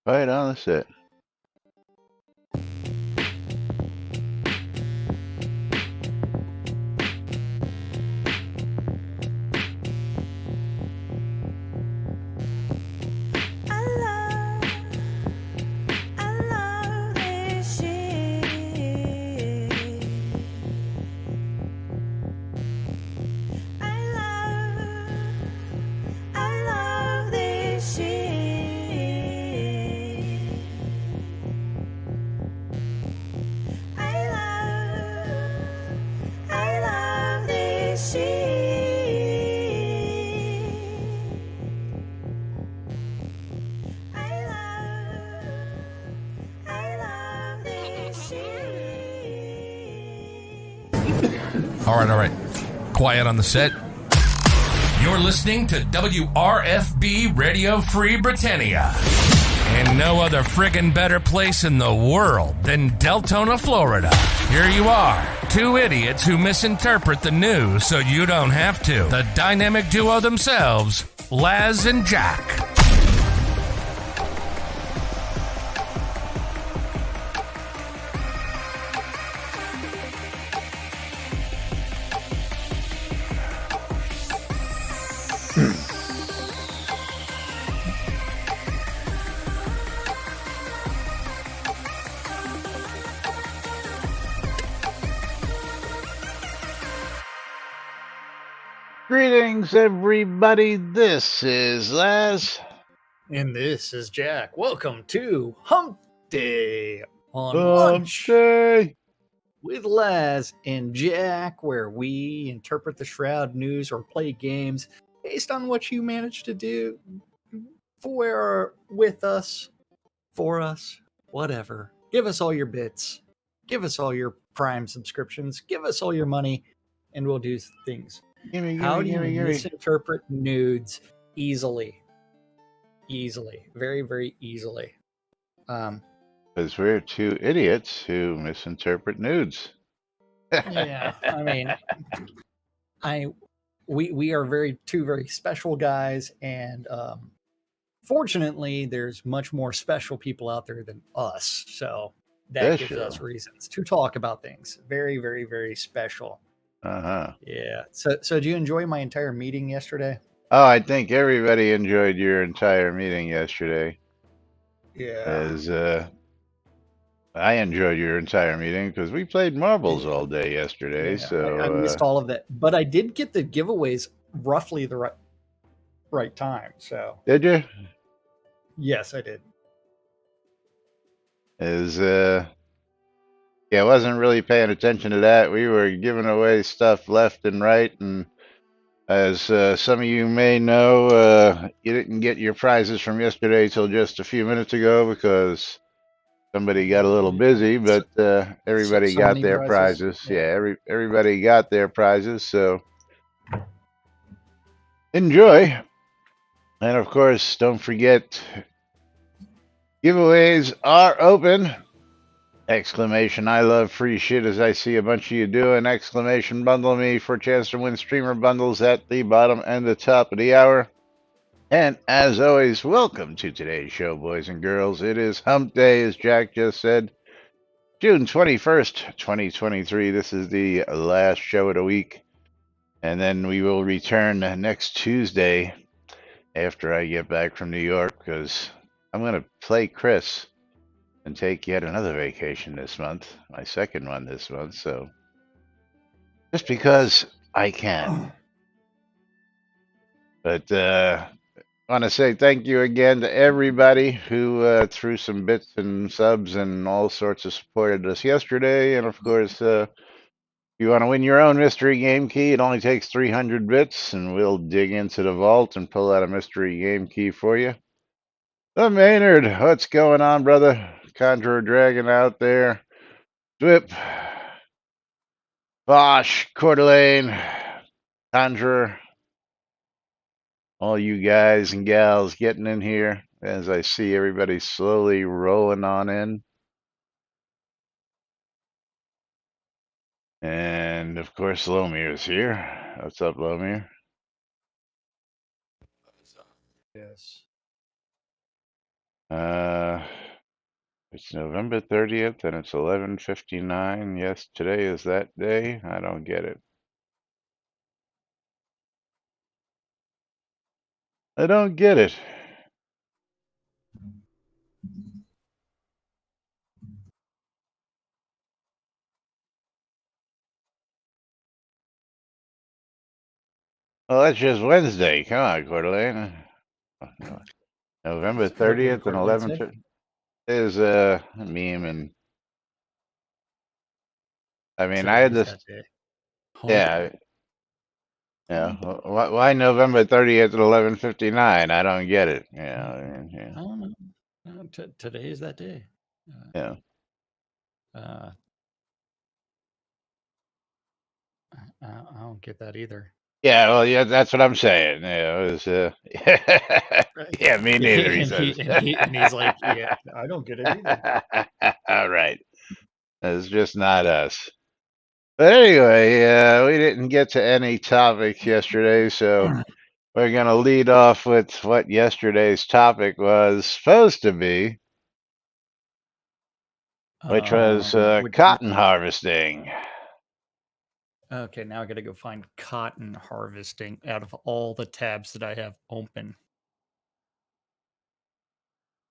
Right on the set. All right. Quiet on the set. You're listening to WRFB Radio Free Britannia. And no other friggin' better place in the world than Deltona, Florida. Here you are, two idiots who misinterpret the news so you don't have to. The dynamic duo themselves, Laz and Jack. Greetings, everybody. This is Laz. And this is Jack. Welcome to Hump Day on Lunch Day. with Laz and Jack, where we interpret the Shroud news or play games based on what you managed to do with us, for us, whatever. Give us all your bits. Give us all your Prime subscriptions. Give us all your money, and we'll do things. How do you misinterpret nudes easily? Very, very easily. Because we're two idiots who misinterpret nudes. Yeah, I mean, we are two very special guys, and fortunately, there's much more special people out there than us. So that gives us reasons to talk about things. Very, very, very special. Yeah. So did you enjoy my entire meeting yesterday? Oh, I think everybody enjoyed your entire meeting yesterday. Yeah. As I enjoyed your entire meeting because we played marbles all day yesterday. Yeah, so I missed all of that, but I did get the giveaways roughly the right time. So did you? Yes, I did. Yeah, I wasn't really paying attention to that. We were giving away stuff left and right, and as some of you may know, you didn't get your prizes from yesterday till just a few minutes ago because somebody got a little busy, but everybody got their prizes. Yeah, everybody got their prizes, so enjoy. And of course, don't forget, giveaways are open. Exclamation, I love free shit as I see a bunch of you doing. Exclamation, bundle me for a chance to win streamer bundles at the bottom and the top of the hour. And as always, welcome to today's show, boys and girls. It is Hump Day, as Jack just said. June 21st, 2023. This is the last show of the week. And then we will return next Tuesday after I get back from New York because I'm going to play Chris and take yet another vacation this month, my second one this month, so just because I can. But I want to say thank you again to everybody who threw some bits and subs and all sorts of supported us yesterday. And of course, if you want to win your own mystery game key, it only takes 300 bits, and we'll dig into the vault and pull out a mystery game key for you. The Maynard, what's going on, brother? Conjurer Dragon out there. Dwip. Bosch, Coeur d'Alene, Conjurer. All you guys and gals getting in here as I see everybody slowly rolling on in. And of course, Lomir's here. What's up, Lomir? Yes. It's November 30th and it's 11:59. Yes, today is that day. I don't get it. I don't get it. Well, that's just Wednesday. Come on, Coeur No. November What did 30th and Coeur say? 11:50 is a meme, and I mean I had Today's this. that day. Huh? Yeah, yeah. Why November 30th at 11:59? I don't get it. Yeah, I mean, yeah, I don't know. Today is that day. yeah. Uh, I don't get that either. Yeah, well, yeah, that's what I'm saying. Yeah, it was, yeah, me neither. He and says. he's like, yeah, I don't get it either. All right, it's just not us. But anyway, we didn't get to any topics yesterday, so we're gonna lead off with what yesterday's topic was supposed to be, which was cotton harvesting. Okay, now I got to go find cotton harvesting out of all the tabs that I have open.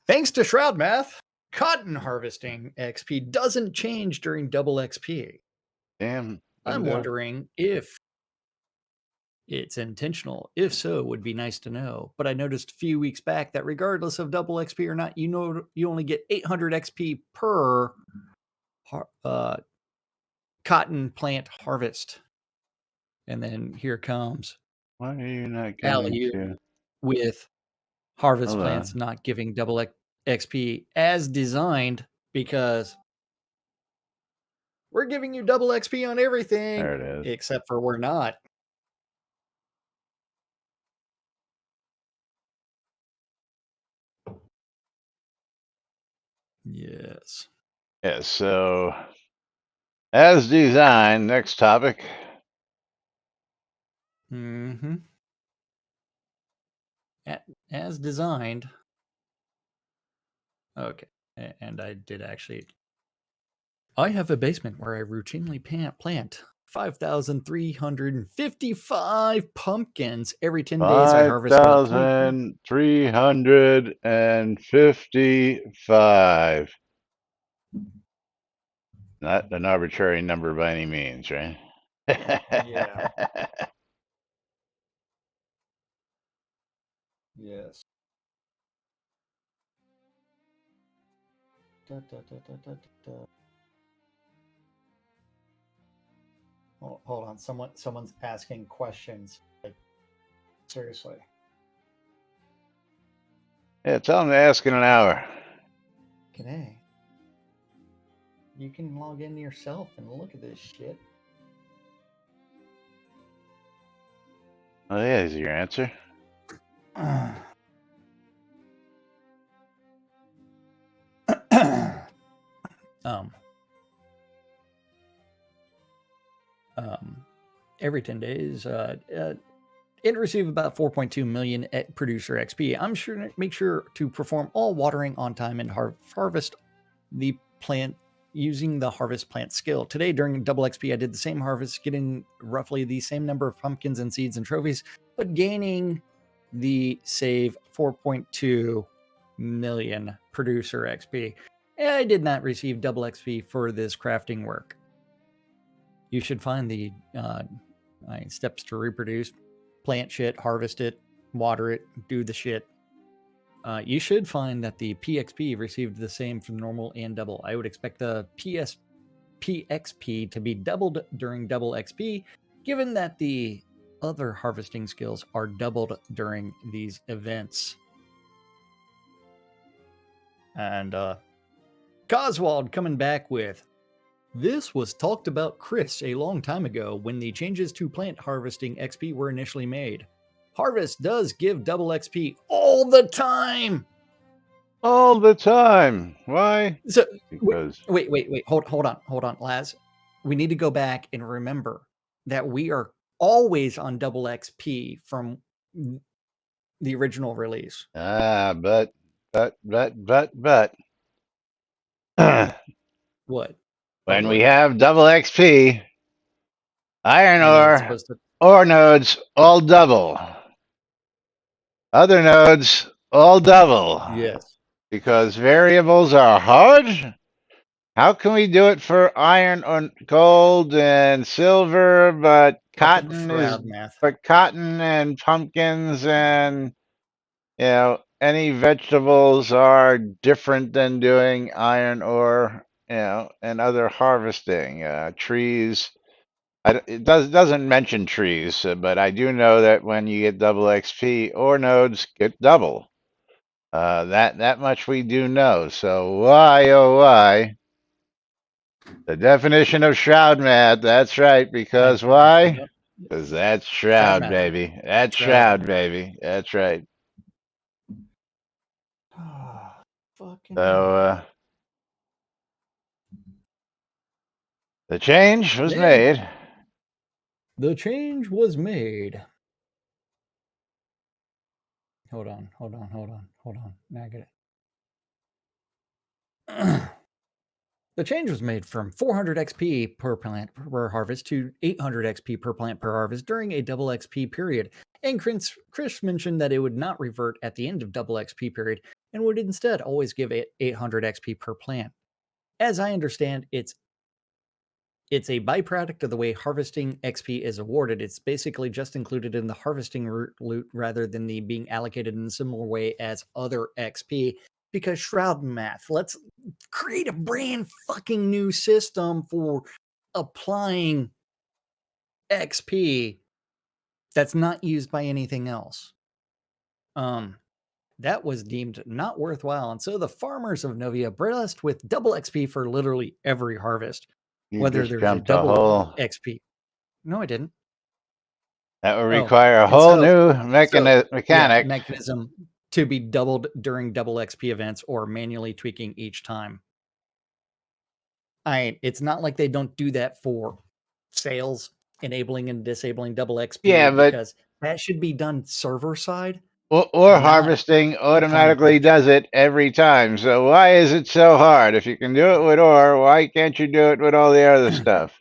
Thanks to Shroud Math, cotton harvesting XP doesn't change during double XP. Damn. I'm wondering if it's intentional. If so, it would be nice to know. But I noticed a few weeks back that regardless of double XP or not, you only get 800 XP per cotton plant harvest. And then here comes Why are you not going Alley to? with harvest Hold plants on. not giving double XP as designed because we're giving you double XP on everything There it is. except for we're not. Yes. Yes. So, as designed. Next topic. Mm-hmm. As designed. Okay. And I did actually. I have a basement where I routinely plant 5,355 pumpkins. Every 10 days, I harvest about 20. 5,355. Not an arbitrary number by any means, right? Yeah. Yes. Da, da, da, da, da, da. Oh, hold on. Someone's asking questions. Like, seriously. Yeah, tell them to ask in an hour. G'day. You can log in yourself and look at this shit. Oh, yeah, is your answer? um, every 10 days, it receive about 4.2 million producer XP. I'm sure to make sure to perform all watering on time and harvest the plant using the harvest plant skill. Today during double XP, I did the same harvest, getting roughly the same number of pumpkins and seeds and trophies, but gaining the save 4.2 million producer XP. I did not receive double XP for this crafting work. You should find the steps to reproduce, plant shit, harvest it, water it, do the shit. You should find that the PXP received the same for normal and double. I would expect the PXP to be doubled during double XP, given that the other harvesting skills are doubled during these events. And Coswald coming back with, this was talked about Chris a long time ago when the changes to plant harvesting XP were initially made. Harvest does give double XP all the time. All the time. Why? So Because wait. Hold on, Laz. We need to go back and remember that we are always on double XP from the original release. but What? But when we what? have double XP, iron And then it's supposed to. ore nodes all double. Other nodes all double. Yes. Because variables are hard? How can we do it for iron or gold and silver, Fucking shroud math. cotton and pumpkins and any vegetables are different than doing iron ore, and other harvesting. Trees, doesn't mention trees, but I do know that when you get double XP, ore nodes get double. That much we do know. So why, oh why? The definition of shroud math. That's right. I, Because I why? don't. Because that's Shroud shroud, math. baby. That's Shroud shroud, math. baby. That's right. Fucking So A. the change was Then made. the change was made. Hold on. Now I get it. The change was made from 400 XP per plant per harvest to 800 XP per plant per harvest during a double XP period. And Chris mentioned that it would not revert at the end of double XP period and would instead always give it 800 XP per plant. As I understand, it's a byproduct of the way harvesting XP is awarded. It's basically just included in the harvesting loot rather than the being allocated in a similar way as other XP. Because shroud math, let's create a brand fucking new system for applying XP that's not used by anything else. That was deemed not worthwhile, and so the farmers of Novia blessed with double XP for literally every harvest, You whether just there's a jumped a double whole. XP. No, I didn't. That would Oh, require a and whole so new yeah, mechanic. mechanism to be doubled during double XP events or manually tweaking each time. It's not like they don't do that for sales, enabling and disabling double Yeah, XP but because that should be done server side, ore not harvesting applying automatically patch. does it every time. So why is it so hard? If you can do it with ore, why can't you do it with all the other stuff?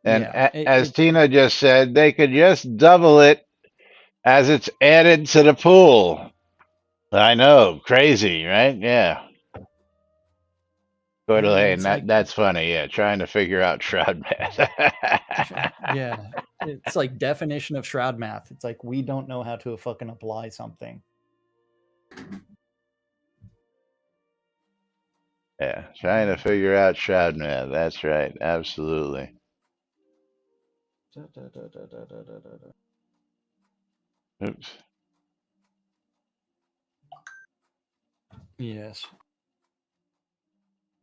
And Yeah, as Tina just said, they could just double it as it's added to the pool. I know, crazy, right? Yeah. Totally, and it's like that's funny. Yeah, trying to figure out shroud math. yeah, it's like definition of shroud math. It's like we don't know how to fucking apply something. Yeah, trying to figure out shroud math. That's right. Absolutely. Oops. Yes.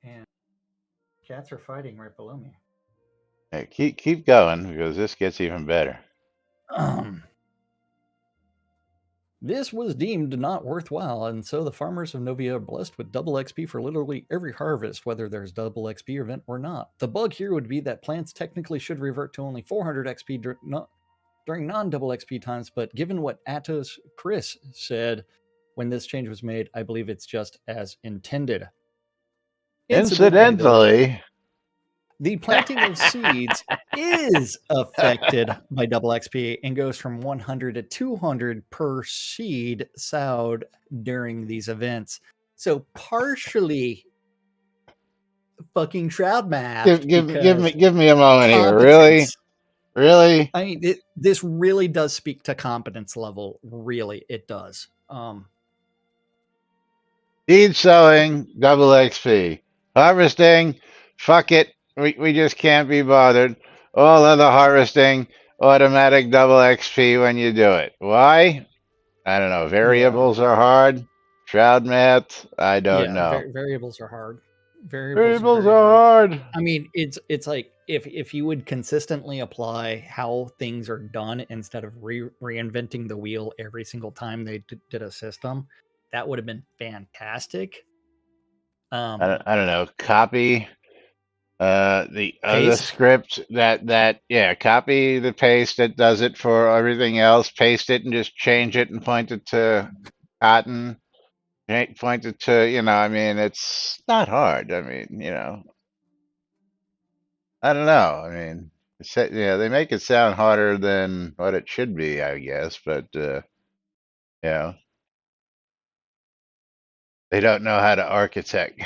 And cats are fighting right below me. Hey, keep going because this gets even better. This was deemed not worthwhile, and so the farmers of Novia are blessed with double XP for literally every harvest, whether there's double XP event or not. The bug here would be that plants technically should revert to only 400 XP during non-double XP times, but given what Atos Chris said when this change was made, I believe it's just as intended. Incidentally, The planting of seeds is affected by double XP and goes from 100 to 200 per seed sowed during these events. So partially fucking shroud math because give me a moment here. competence. Really. I mean, this really does speak to competence level. Really, it does. Seed sowing, double XP. Harvesting, fuck it. We just can't be bothered. All other harvesting, automatic double XP when you do it. Why? I don't know. Yeah, Variables are hard. Shroud math, I don't yeah. know. Variables are hard. Variables are Variables very are hard. hard. I mean, it's like if you would consistently apply how things are done instead of reinventing the wheel every single time they did a system, that would have been fantastic. I don't know. Copy the other Paste. script copy the paste that does it for everything else, paste it and just change it and point it to cotton. pointed to, I mean, it's not hard. I mean, I don't know. I mean, they make it sound harder than what it should be, I guess, but, yeah, they don't know how to architect.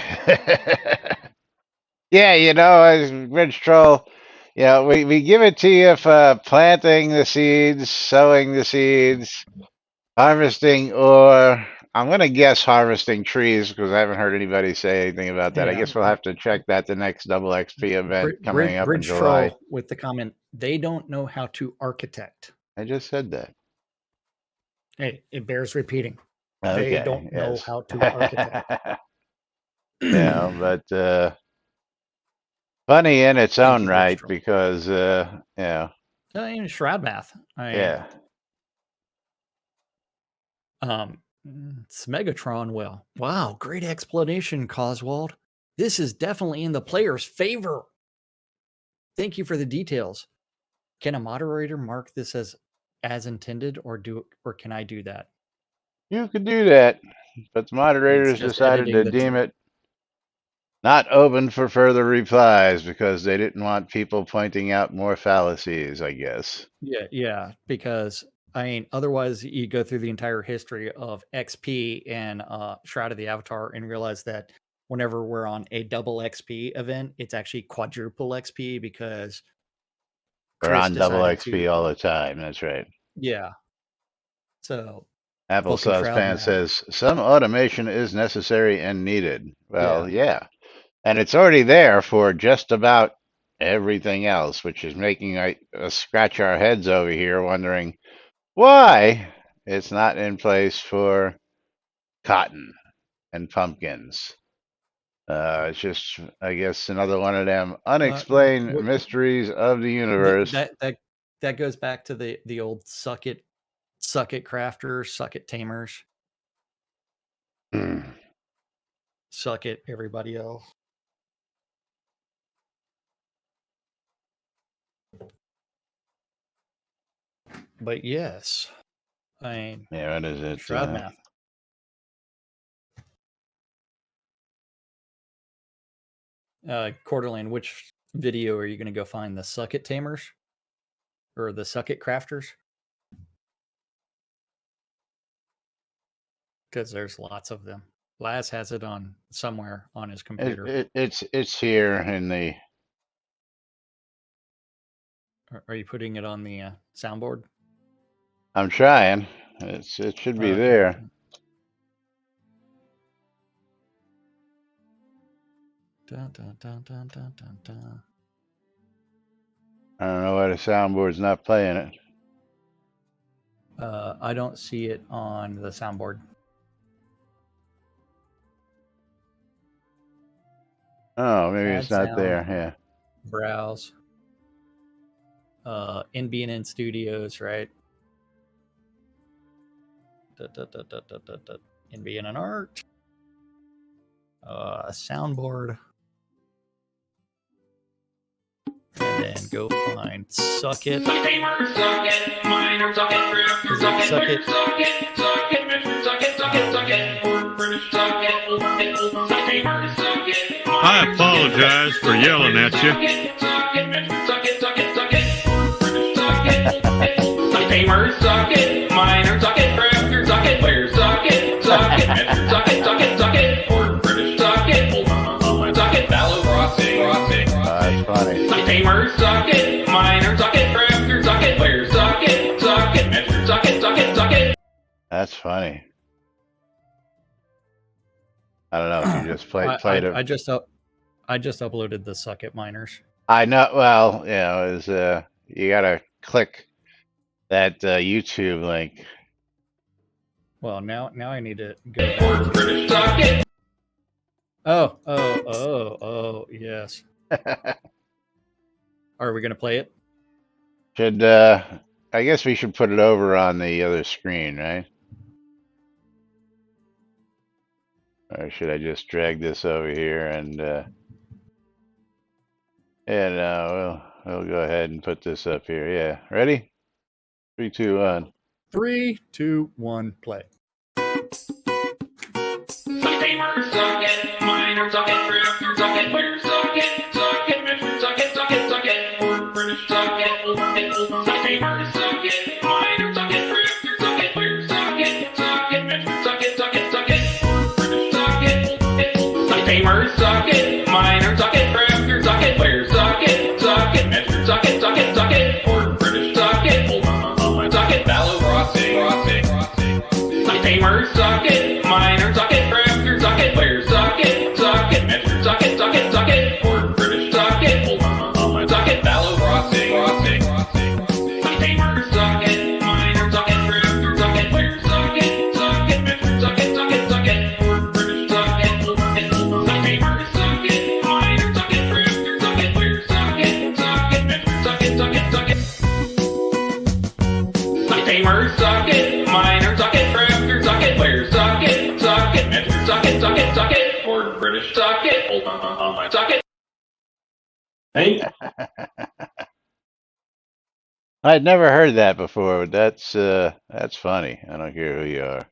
Yeah, as Rich Troll, we give it to you for planting the seeds, sowing the seeds, harvesting, or I'm going to guess harvesting trees because I haven't heard anybody say anything about that. I Yeah, guess we'll have to check that the next double XP event coming up in Bridge July. Troll with the comment, they don't know how to architect. I just said that. Hey, it bears repeating. They Okay, don't know yes. how to architect. Yeah, but funny in its Thank own you, Bridge right Troll. because, yeah, Shroud math. yeah. It's Megatron. Well, wow, great explanation, Coswald. This is definitely in the player's favor. Thank you for the details. Can a moderator mark this as intended, or can I do that? You could do that, but the It's moderators just decided editing to the. deem it not open for further replies because they didn't want people pointing out more fallacies, I guess. Yeah, because otherwise you go through the entire history of XP and Shroud of the Avatar and realize that whenever we're on a double XP event, it's actually quadruple XP because We're Chris on double decided XP to. all the time. That's right. Yeah. So fucking Applesauce Shroud Fan math. says some automation is necessary and needed. Well, Yeah. yeah. And it's already there for just about everything else, which is making us scratch our heads over here wondering why it's not in place for cotton and pumpkins. It's just, I guess, another one of them unexplained mysteries of the universe. That goes back to the old suck it crafters, suck it tamers, suck it everybody else. But yes, Yeah, what is it? Shroud math. Quarterland, which video are you going to go find? The suck it tamers or the suck it crafters? Because there's lots of them. Laz has it on somewhere on his computer. It's here in the. Are you putting it on the soundboard? I'm trying. It should be there. Okay. Dun, dun, dun, dun, dun, dun, dun. I don't know why the soundboard's not playing it. I don't see it on the soundboard. Oh, maybe Add it's not sound, there. Yeah. Browse. NBNN Studios, right? NBNN Art. Soundboard. And then go find Suck It. Suck it, minor, suck it, drifter, suck it, suck it, suck it, suck it, suck it, suck it, suck it, British suck it, suck it. I apologize for yelling at you. Suck it, suck it, suck it, suck it, British suck it, tamers suck it, minor suck it, drifter suck it, players suck it, suck it, suck it, suck it, suck it, or British suck it, suck it, Valor Crossing. That's funny. Tamers suck it, minor suck it, crafters suck it, players suck it, suck it, suck it, suck it, suck it. That's funny. I don't know if you just played it. I just uploaded the Suck It miners. I know. Well, is you gotta click that YouTube link. Well, now I need to go back. Oh, yes. Are we gonna play it? Should I guess we should put it over on the other screen, right? Or should I just drag this over here and yeah, no, we'll go ahead and put this up here. Yeah, ready? 3, 2, 1. 3, 2, 1, play. minor, suck it, drifter, suck it, clear, suck it, measure, suck it, or British, suck it, gamer, suck it, minor, suck it, drifter, suck it, clear, suck it, measure, suck it, or British, suck it, gamer, suck it, minor, suck it, drifter, suck it, clear, suck it, measure, suck it, or British, suck it, Vallow crossing, gamer, suck it, minor, suck it, drifter, suck it, clear, suck it, measure, suck it, or British, suck it, Vallow crossing, gamer, suck it, minor, suck it, drifter, suck it, clear, suck it, measure, suck it, or British, suck it, gamer, suck it, minor, suck it, drifter, suck it, clear, suck it, measure, suck it, gamer, suck it, minor, suck it, drifter, suck it, clear, suck it, measure, suck it, or British, suck it, Hey. I'd never heard that before, but that's funny. I don't care who you are.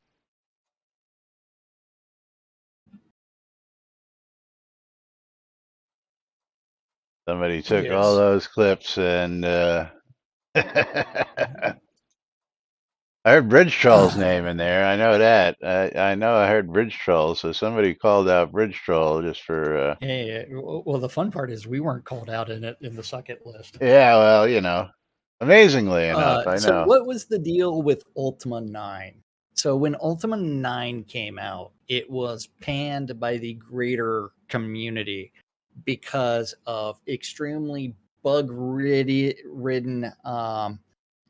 Somebody took all Yes. those clips and I heard Bridge Troll's name in there. I know that. I know I heard Bridge Troll, so somebody called out Bridge Troll just for. Yeah. Well, the fun part is we weren't called out in the suck it list. Yeah, well, amazingly enough, I So know. what was the deal with Ultima 9? So when Ultima 9 came out, it was panned by the greater community because of extremely bug-ridden,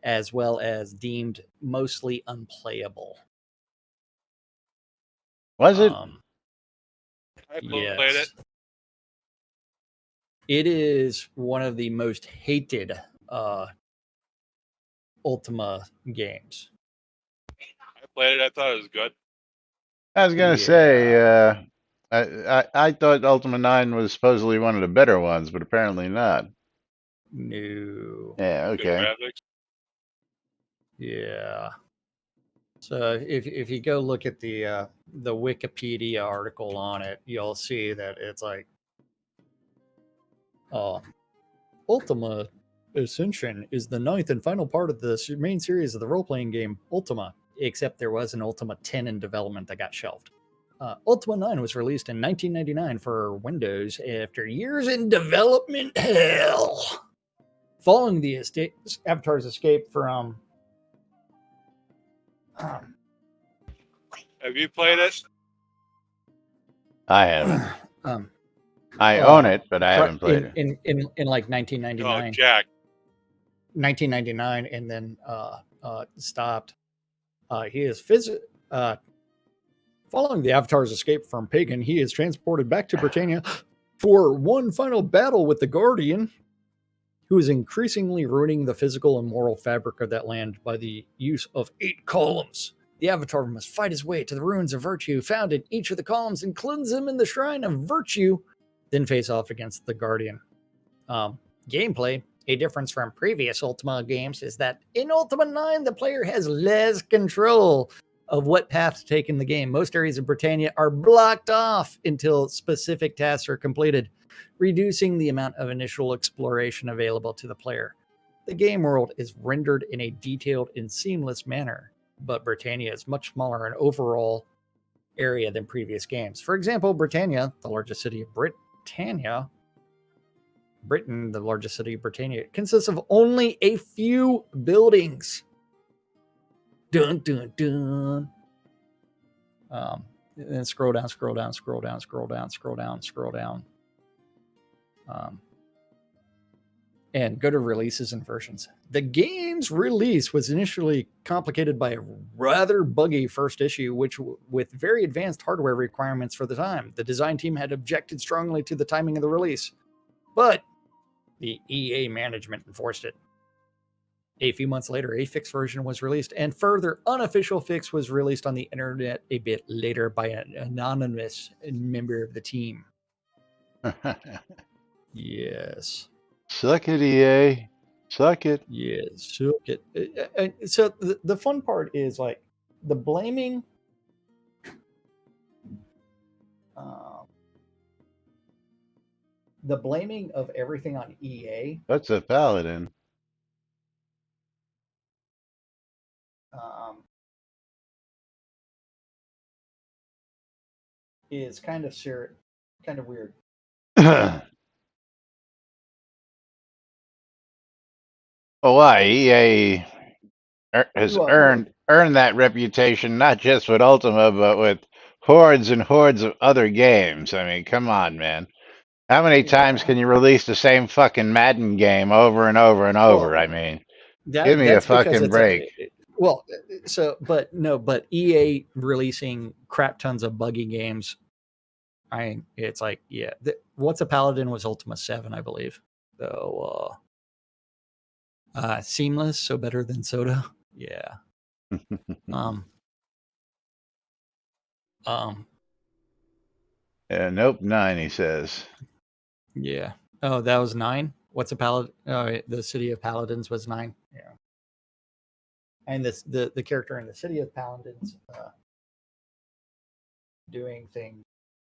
as well as deemed mostly unplayable. Was it? I played Yes. It is one of the most hated Ultima games. I played it. I thought it was good. I was gonna say, I thought Ultima 9 was supposedly one of the better ones, but apparently not. No. Yeah, Good okay. graphics. Yeah. So if you go look at the Wikipedia article on it, you'll see that it's like Ultima Ascension is the 9th and final part of the main series of the role-playing game Ultima, except there was an Ultima 10 in development that got shelved. Ultima 9 was released in 1999 for Windows after years in development hell. Following the Avatar's escape from... Have you played it? I haven't. I Oh, own it, but I haven't played it. in like 1999. Oh, Jack. 1999, and then stopped. He is following the Avatar's escape from Pagan, he is transported back to Britannia for one final battle with the Guardian, who is increasingly ruining the physical and moral fabric of that land by the use of 8 columns. The Avatar must fight his way to the ruins of virtue found in each of the columns and cleanse them in the shrine of virtue, then face off against the Guardian. Gameplay. A difference from previous Ultima games is that in Ultima 9, the player has less control of what path to take in the game. Most areas of Britannia are blocked off until specific tasks are completed, reducing the amount of initial exploration available to the player. The game world is rendered in a detailed and seamless manner, but Britannia is much smaller in overall area than previous games. For example, Britannia, the largest city of Britain, the largest city of Britannia, consists of only a few buildings. Dun, dun, dun. And then scroll down. And go to releases and versions. The game's release was initially complicated by a rather buggy first issue, which with very advanced hardware requirements for the time. The design team had objected strongly to the timing of the release, but the EA management enforced it. A few months later, a fixed version was released, and further unofficial fix was released on the internet a bit later by an anonymous member of the team. Yes. Suck it, EA. Suck it. Yes, suck it. So the fun part is like the blaming. the blaming of everything on EA What's a paladin? um, is kind of weird. Well, why? EA has Well, earned that reputation not just with Ultima, but with hordes and hordes of other games. I mean, come on, man. How many times yeah. can you release the same fucking Madden game over and over and over? I Well, mean, give me a that's because fucking it's a break. well. So, but no, but EA releasing crap tons of buggy games. It's like, yeah. What's a Paladin was Ultima 7, I believe. So, seamless, so better than soda. Yeah. Um. Um. Nope, 9, he says. Yeah. Oh, that was 9. What's a paladin? Oh, the city of paladins was 9. Yeah. And the character in the city of paladins doing things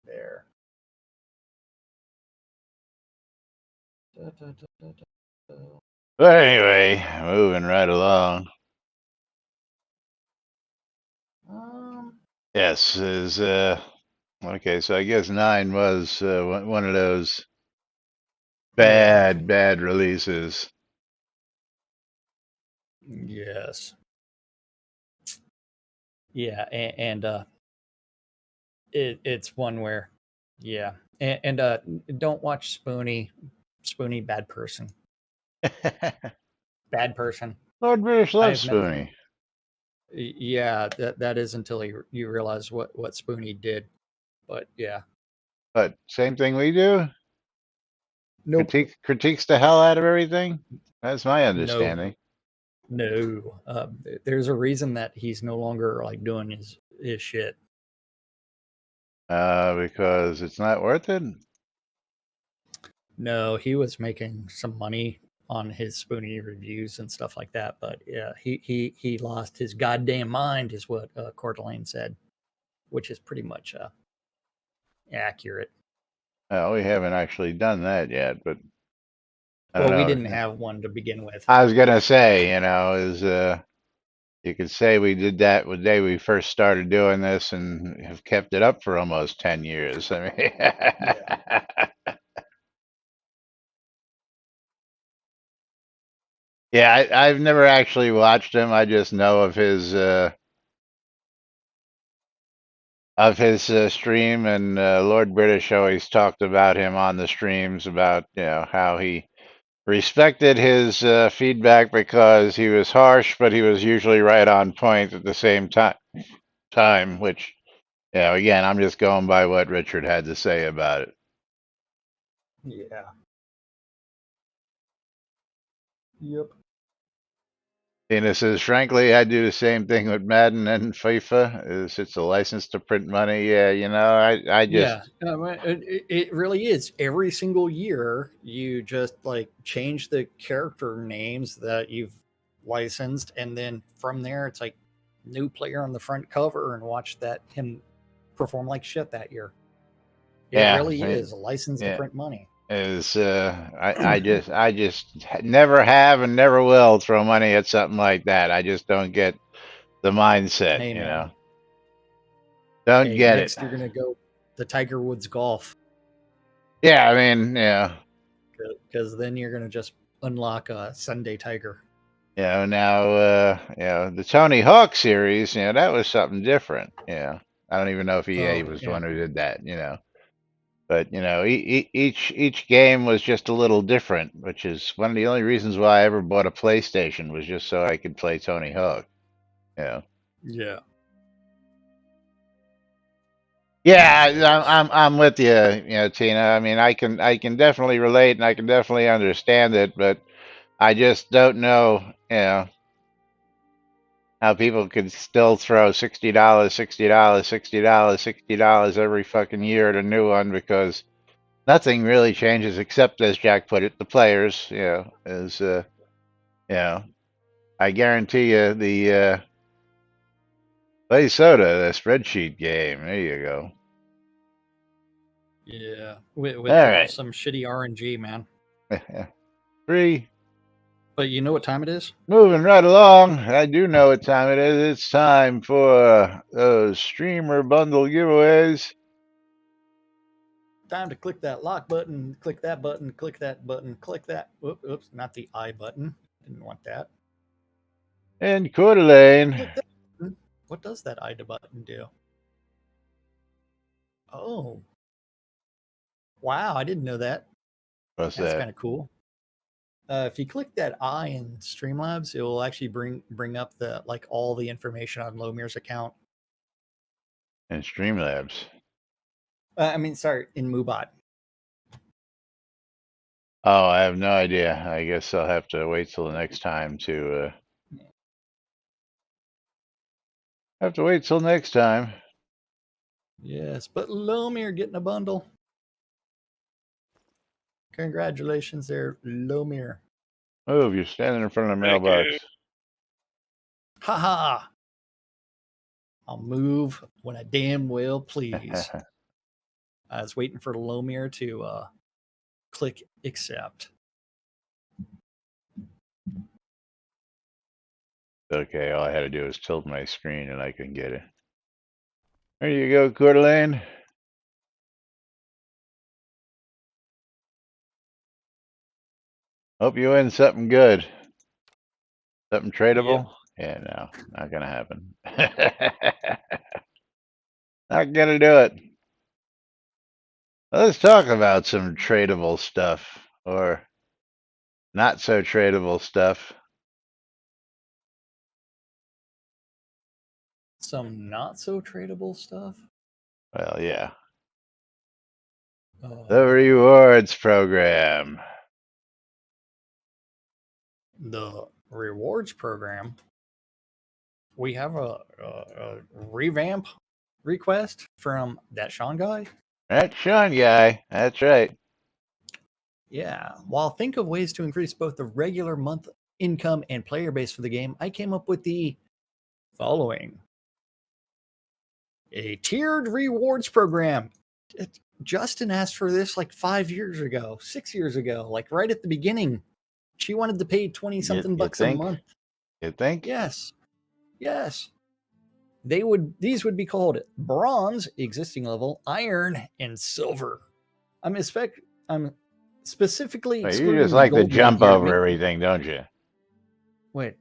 there. Da, da, da, da, da. But anyway, moving right along. Um. Yes, is okay. So I guess 9 was one of those Yeah. bad releases. Yes. Yeah. And it's one where, yeah. And don't watch Spoony, bad person. Bad person. Lord British loves I've met. Spoonie. Yeah, that is until you realize what Spoony did. But yeah. But same thing we do. Nope. Critiques the hell out of everything. That's my No. understanding. No. There's a reason that he's no longer like doing his shit. Because it's not worth it. No, he was making some money on his Spoonie reviews and stuff like that. But yeah, he lost his goddamn mind, is what Coeur d'Alene said, which is pretty much accurate. We haven't actually done that yet, but I don't Well, we know. didn't have one to begin with. I was gonna say, is you could say we did that the day we first started doing this and have kept it up for almost 10 years. I mean, Yeah. yeah, I've never actually watched him. I just know of his stream, and Lord British always talked about him on the streams about how he respected his feedback because he was harsh, but he was usually right on point at the same time, which again, I'm just going by what Richard had to say about it. Yeah. Yep. Tina says, frankly, I do the same thing with Madden and FIFA. Is it's a license to print money? Yeah, I just Yeah, it really is. Every single year, you just like change the character names that you've licensed, and then from there, it's like new player on the front cover, and watch that him perform like shit that year. It yeah, really is a license to yeah. print money. Is I just never have and never will throw money at something like that. I just don't get the mindset. Hey man, Don't hey, get it. next you're gonna go the Tiger Woods golf Yeah, I mean, yeah. because then you're gonna just unlock a Sunday Tiger. Now, the Tony Hawk series, that was something different. I don't even know if EA Oh was the yeah, one who did that. But each game was just a little different, which is one of the only reasons why I ever bought a PlayStation was just so I could play Tony Hawk. Yeah. yeah. Yeah, I'm with you, Tina. I mean, I can definitely relate and I can definitely understand it, but I just don't know, how people could still throw $60, $60, $60, $60 every fucking year at a new one because nothing really changes except, as Jack put it, the players. Is I guarantee you the Play Soda, the spreadsheet game. There you go. Yeah, with All right. some shitty RNG, man. 3. But you know what time it is? Moving right along. I do know what time it is. It's time for those streamer bundle giveaways. Time to click that lock button, click that button, click that button, click that. Oops, not the I button. Didn't want that. And Coeur d'Alene. Click that button. What does that I button do? Oh. Wow, I didn't know that. What's That's that? kind of cool. If you click that I in Streamlabs, it will actually bring up the all the information on Lomir's account. And Streamlabs. Sorry, in Moobot. Oh, I have no idea. I guess I'll have to wait till the next time to. Have to wait till next time. Yes, but Lomir getting a bundle. Congratulations there, Lomir. Move, you're standing in front of the Thank mailbox. you. Haha. I'll move when I damn well please. I was waiting for Lomir to click accept. Okay, all I had to do was tilt my screen and I can get it. There you go, Coeur d'Alene. Hope you win something good. Something tradable? Yeah, no, not gonna happen. Not gonna do it. Let's talk about some tradable stuff, or not so tradable stuff. Some not so tradable stuff. Well, yeah. The rewards program. The rewards program. We have a revamp request from that Sean guy. That Sean guy. That's right. Yeah. While think of ways to increase both the regular month income and player base for the game, I came up with the following. A tiered rewards program. Justin asked for this like 5 years ago, 6 years ago, like right at the beginning. She wanted to pay 20 something bucks a month. You think? Yes. Yes. These would be called bronze, existing level, iron, and silver. I'm specifically Well, excluding you just like to gold jump here over everything, don't you? Wait.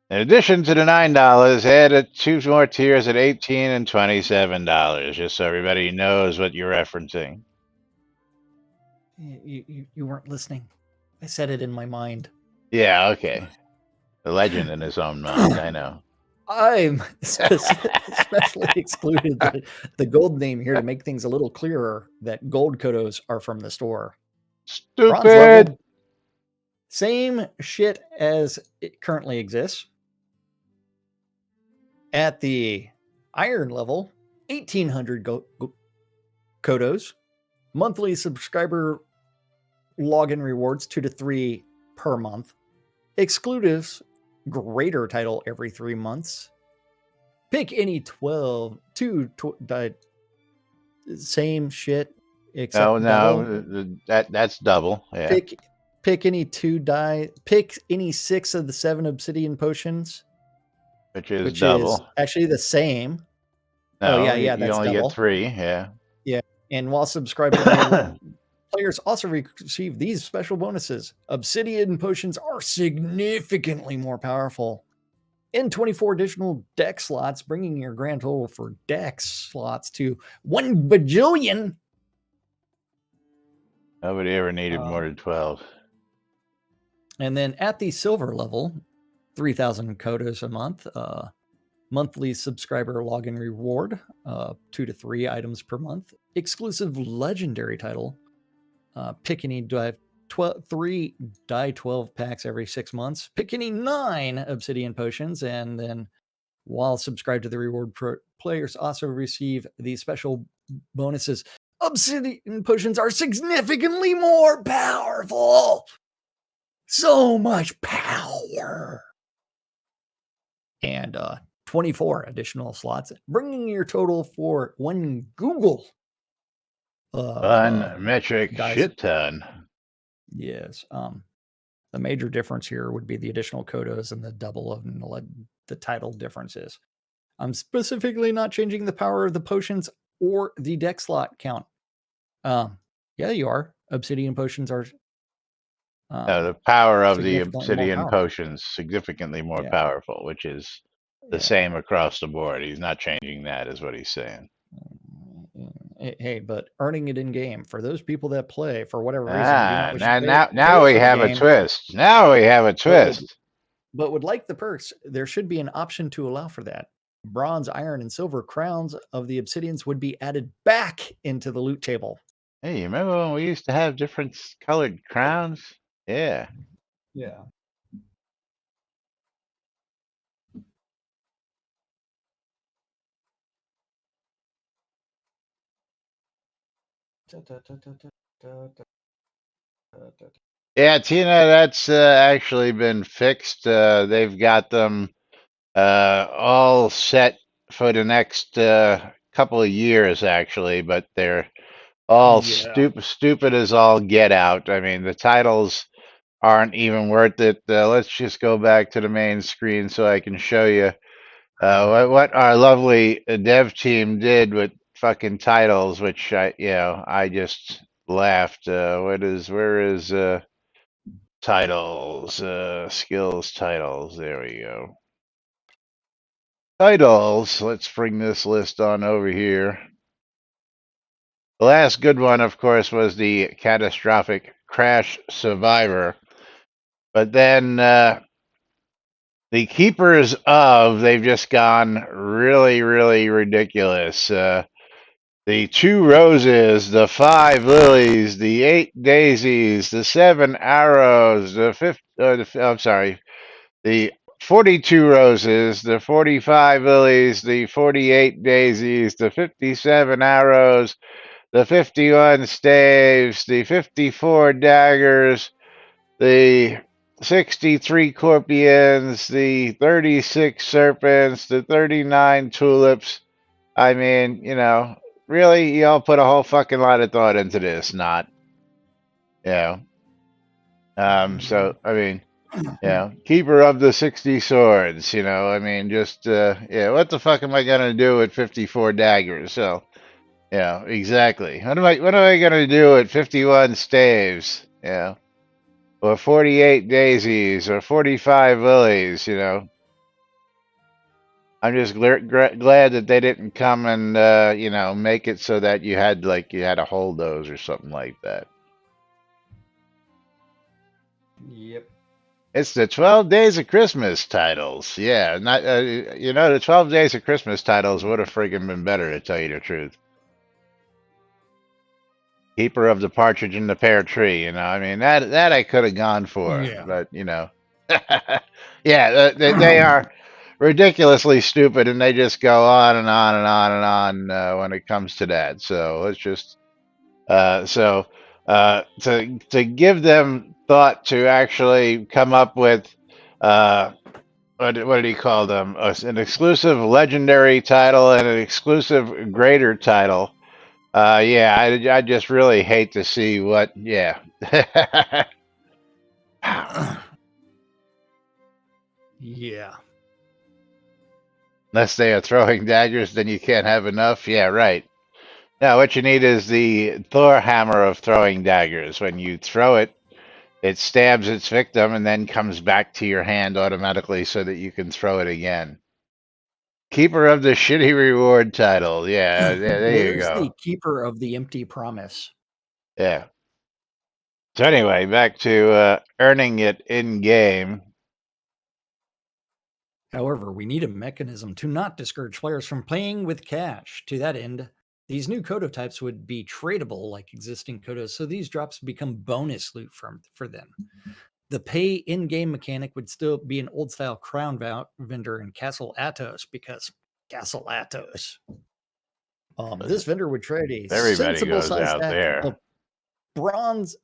In addition to the $9, add 2 more tiers at $18 and $27, just so everybody knows what you're referencing. You weren't listening. I said it in my mind. Yeah, okay. The legend in his own mind, I know. I'm especially excluded the gold name here to make things a little clearer that gold kodos are from the store. Bronze level, Stupid! same shit as it currently exists. At the iron level, 1,800 kodos. Monthly subscriber login rewards 2 to 3 per month. Exclusives, greater title every 3 months. Pick any 12, same shit except double. That's double. Yeah. Pick any 2 die. Pick any 6 of the 7 obsidian potions, which is double. Is actually the same. No, that's you only double. get 3. Yeah. Yeah, and while subscribed to the players also receive these special bonuses. Obsidian potions are significantly more powerful. And 24 additional deck slots, bringing your grand total for deck slots to 1 bajillion. Nobody ever needed more than 12. And then at the silver level, 3,000 kodos a month. Monthly subscriber login reward, 2 to 3 items per month. Exclusive legendary title. Pick any 3 die 12 packs every 6 months. Pick any 9 obsidian potions, and then while subscribed to the reward players also receive these special bonuses. Obsidian potions are significantly more powerful. So much power. And 24 additional slots, bringing your total for 1 Google Unmetric dice. shit ton. Yes. The major difference here would be the additional kodos and the double of the title differences. I'm specifically not changing the power of the potions or the deck slot count. Yeah, you are. Obsidian potions are The power of the significantly more obsidian powerful. potions significantly more Yeah. powerful, which is the Yeah. same across the board. He's not changing that, is what he's saying. Hey, but earning it in game for those people that play for whatever reason do not wish to Now pay we for the have a game, twist. Now we have a twist. but would like the perks. There should be an option to allow for that. Bronze, iron, and silver crowns of the obsidians would be added back into the loot table. Hey, you remember when we used to have different colored crowns? Yeah. Yeah. Yeah, Tina, that's actually been fixed. They've got them all set for the next couple of years, actually, but they're all Yeah. stupid as all get out. I mean, the titles aren't even worth it. Let's just go back to the main screen so I can show you what our lovely dev team did with fucking titles, which I just laughed. Where is titles? Skills titles. There we go. Titles. Let's bring this list on over here. The last good one, of course, was the catastrophic crash survivor. But then the keepers of, they've just gone really, really ridiculous. The 2 roses, the 5 lilies, the 8 daisies, the 7 arrows, the 42 roses, the 45 lilies, the 48 daisies, the 57 arrows, the 51 staves, the 54 daggers, the 63 scorpions, the 36 serpents, the 39 tulips. I mean, really, y'all put a whole fucking lot of thought into this, not, you know. So, I mean, keeper of the 60 swords, I mean, just, what the fuck am I gonna do with 54 daggers? So, exactly. What am I gonna do with 51 staves? Or 48 daisies, or 45 lilies, I'm just glad that they didn't come and, make it so that you had to hold those or something like that. Yep. It's the 12 Days of Christmas titles. Yeah, not the 12 Days of Christmas titles would have friggin' been better, to tell you the truth. Keeper of the Partridge in the Pear Tree, I mean, that I could have gone for, Yeah. but yeah, they are ridiculously stupid, and they just go on and on and on and on when it comes to that. So let's just to give them thought to actually come up with what did he call them? An exclusive legendary title and an exclusive greater title. Yeah, I just really hate to see what. Yeah. Yeah. Unless they are throwing daggers, then you can't have enough. Yeah, right. Now, what you need is the Thor hammer of throwing daggers. When you throw it, it stabs its victim and then comes back to your hand automatically so that you can throw it again. Keeper of the shitty reward title. Yeah, there you Where's go. the keeper of the empty promise? Yeah. So anyway, back to earning it in game. However, we need a mechanism to not discourage players from playing with cash. To that end, these new Kodo types would be tradable like existing Kodos, so these drops become bonus loot for them. The pay in-game mechanic would still be an old-style crown vendor in Castle Atos, because Castle Atos. This vendor would trade a Everybody sensible goes size out stack there. of bronze.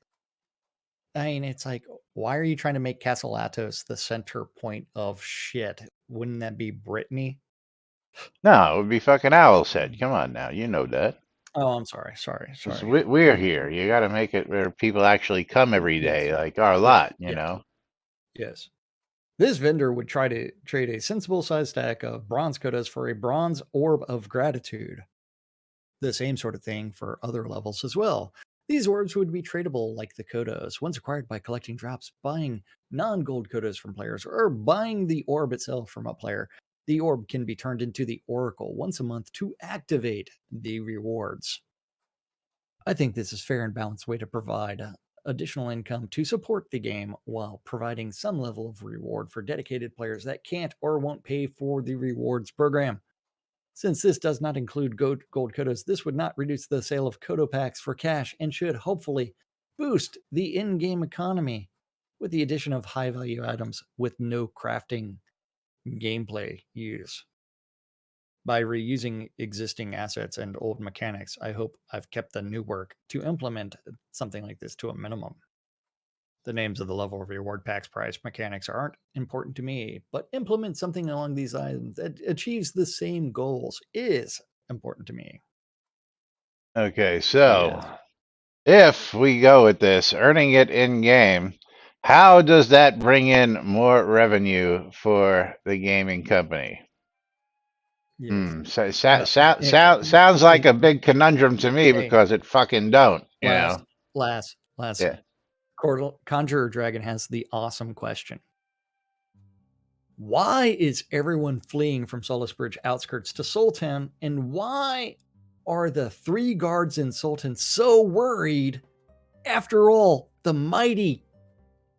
I mean, it's like, why are you trying to make Castle Atos the center point of shit? Wouldn't that be Brittany? No, it would be fucking Owl's Head. Come on now, you know that. Oh, I'm sorry. We're here. You got to make it where people actually come every day, like our lot, you Yes. know? Yes. This vendor would try to trade a sensible sized stack of bronze kotas for a bronze orb of gratitude. The same sort of thing for other levels as well. These orbs would be tradable like the kodos, once acquired by collecting drops, buying non gold kodos from players, or buying the orb itself from a player. The orb can be turned into the oracle once a month to activate the rewards. I think this is fair and balanced way to provide additional income to support the game while providing some level of reward for dedicated players that can't or won't pay for the rewards program. Since this does not include gold kodos, this would not reduce the sale of kodo packs for cash and should hopefully boost the in-game economy with the addition of high-value items with no crafting gameplay use. By reusing existing assets and old mechanics, I hope I've kept the new work to implement something like this to a minimum. The names of the level of reward packs price mechanics aren't important to me, but implement something along these lines that achieves the same goals is important to me. Okay, so Yes. if we go with this, earning it in game, how does that bring in more revenue for the gaming company? Yes. Sounds like a big conundrum to me Okay. because it fucking don't, you Last, know? last. Yeah. Conjurer Dragon has the awesome question. Why is everyone fleeing from Solisbridge outskirts to Sultan, and why are the 3 guards in Sultan so worried? After all, the mighty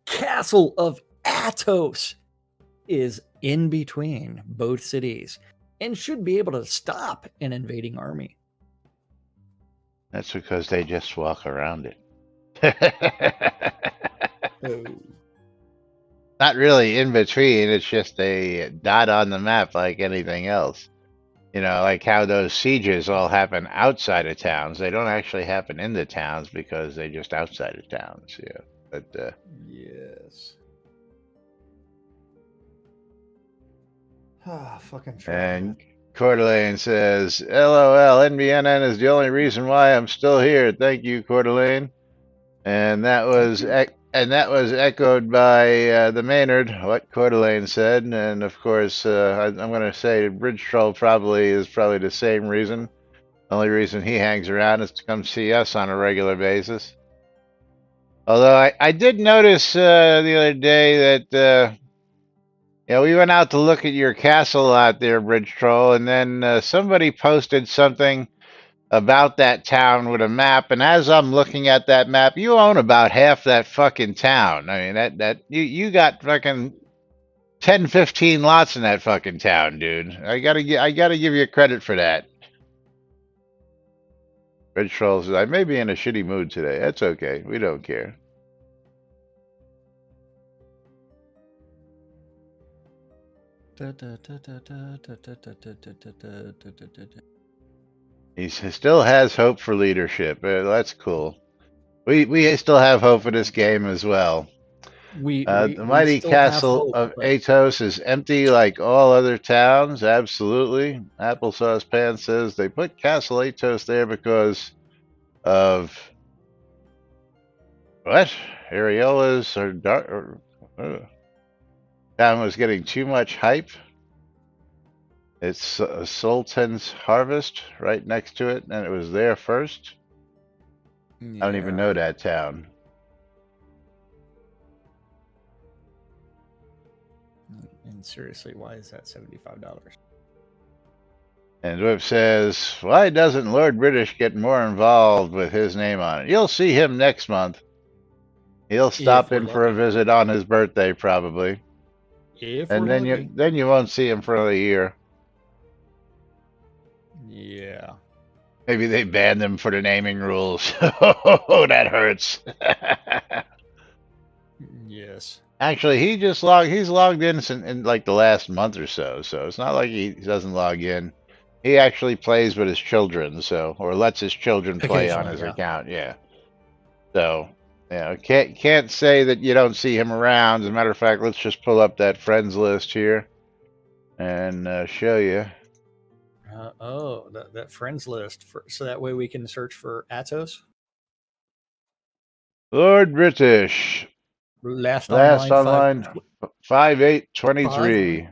castle of Athos is in between both cities and should be able to stop an invading army. That's because they just walk around it. Oh. Not really in between, it's just a dot on the map like anything else. You know, like how those sieges all happen outside of towns. They don't actually happen in the towns because they're just outside of towns. Yeah, but Yes. Ah, fucking and Shroud. Coeur d'Alene says, "LOL, NBNN is the only reason why I'm still here. Thank you, Coeur d'Alene." And that was echoed by the Maynard, what Coeur d'Alene said, and of course, I'm going to say Bridge Troll is probably the same reason. Only reason he hangs around is to come see us on a regular basis. Although I did notice the other day that we went out to look at your castle out there, Bridge Troll, and then somebody posted something about that town with a map, and as I'm looking at that map, you own about half that fucking town. I mean, that you got fucking 10, 15 lots in that fucking town, dude. I gotta give you credit for that. Red Troll says, I may be in a shitty mood today. That's okay. We don't care. He still has hope for leadership. That's cool. We still have hope for this game as well. The mighty castle of Athos is empty like all other towns. Absolutely. Applesauce Pan says they put Castle Athos there because of what? Areolas or dark. Town was getting too much hype. It's Sultan's Harvest right next to it, and it was there first. Yeah. I don't even know that town. And seriously, why is that $75? And Whip says, why doesn't Lord British get more involved with his name on it? You'll see him next month. He'll stop in for a visit on his birthday, probably. And then you won't see him for another year. Yeah. Maybe they banned him for the naming rules. Oh, that hurts. Yes. Actually, he's logged in like the last month or so. So it's not like he doesn't log in. He actually plays with his children, or lets his children play on his account. Yeah. So, can't say that you don't see him around. As a matter of fact, let's just pull up that friends list here and show you. That friends list so that way we can search for Atos. Lord British. Last Last online online 5. 5/8/23.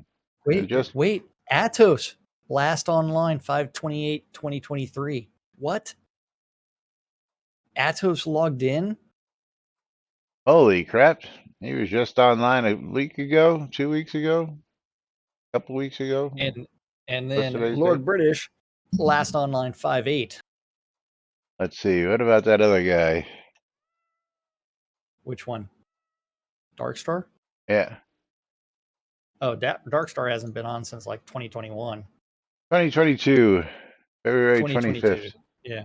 Wait. Atos. Last online 5/28/2023. What? Atos logged in? Holy crap. He was just online a week ago, 2 weeks ago, a couple weeks ago. And What's then today's Lord date? British, last online 5/8. Let's see. What about that other guy? Which one? Darkstar? Yeah. Oh, Darkstar hasn't been on since like 2021. 2022, February 2022. 25th. Yeah.